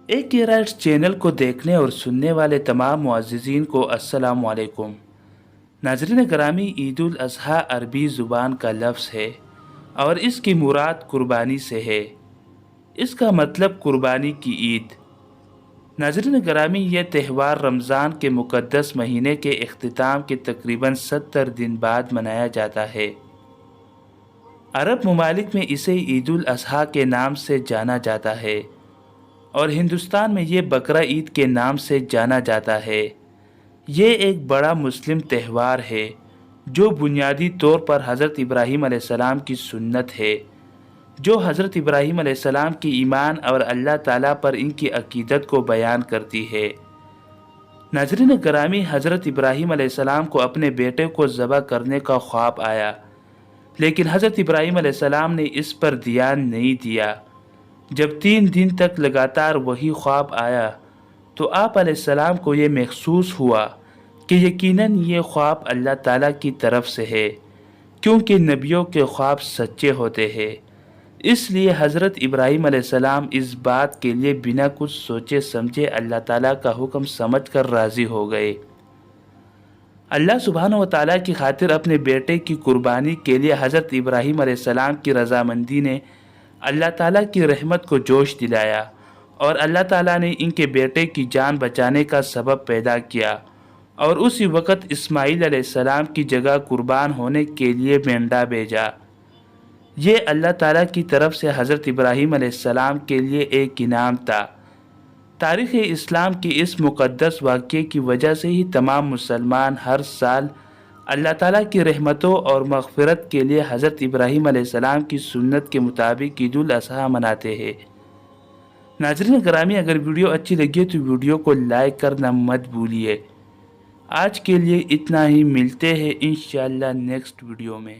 ایک یہ rights channel کو دیکھنے اور سننے والے تمام معززین کو السلام علیکم۔ ناظرین گرامی، عید الاضحیٰ عربی زبان کا لفظ ہے اور اس کی مراد قربانی سے ہے۔ اس کا مطلب قربانی کی عید۔ ناظرین گرامی، یہ تہوار رمضان کے مقدس مہینے کے اختتام کے تقریباً 70 دن بعد منایا جاتا ہے۔ عرب ممالک میں اسے عید الاضحیٰ کے نام سے جانا جاتا ہے اور ہندوستان میں یہ بقرہ عید کے نام سے جانا جاتا ہے۔ یہ ایک بڑا مسلم تہوار ہے جو بنیادی طور پر حضرت ابراہیم علیہ السلام کی سنت ہے، جو حضرت ابراہیم علیہ السلام کی ایمان اور اللہ تعالیٰ پر ان کی عقیدت کو بیان کرتی ہے۔ ناظرین گرامی، حضرت ابراہیم علیہ السلام کو اپنے بیٹے کو ذبح کرنے کا خواب آیا، لیکن حضرت ابراہیم علیہ السلام نے اس پر دھیان نہیں دیا۔ جب 3 دن تک لگاتار وہی خواب آیا تو آپ علیہ السلام کو یہ محسوس ہوا کہ یقیناً یہ خواب اللہ تعالیٰ کی طرف سے ہے، کیونکہ نبیوں کے خواب سچے ہوتے ہیں۔ اس لیے حضرت ابراہیم علیہ السلام اس بات کے لیے بنا کچھ سوچے سمجھے اللہ تعالیٰ کا حکم سمجھ کر راضی ہو گئے۔ اللہ سبحانہ و تعالیٰ کی خاطر اپنے بیٹے کی قربانی کے لیے حضرت ابراہیم علیہ السلام کی رضامندی نے اللہ تعالیٰ کی رحمت کو جوش دلایا اور اللہ تعالیٰ نے ان کے بیٹے کی جان بچانے کا سبب پیدا کیا اور اسی وقت اسماعیل علیہ السلام کی جگہ قربان ہونے کے لیے مینڈا بھیجا۔ یہ اللہ تعالیٰ کی طرف سے حضرت ابراہیم علیہ السلام کے لیے ایک انعام تھا۔ تاریخ اسلام کے اس مقدس واقعے کی وجہ سے ہی تمام مسلمان ہر سال اللہ تعالیٰ کی رحمتوں اور مغفرت کے لیے حضرت ابراہیم علیہ السلام کی سنت کے مطابق عید الاضحیٰ مناتے ہیں۔ ناظرین گرامی، اگر ویڈیو اچھی لگی تو ویڈیو کو لائک کرنا مت بھولیے۔ آج کے لیے اتنا ہی، ملتے ہیں انشاءاللہ نیکسٹ ویڈیو میں۔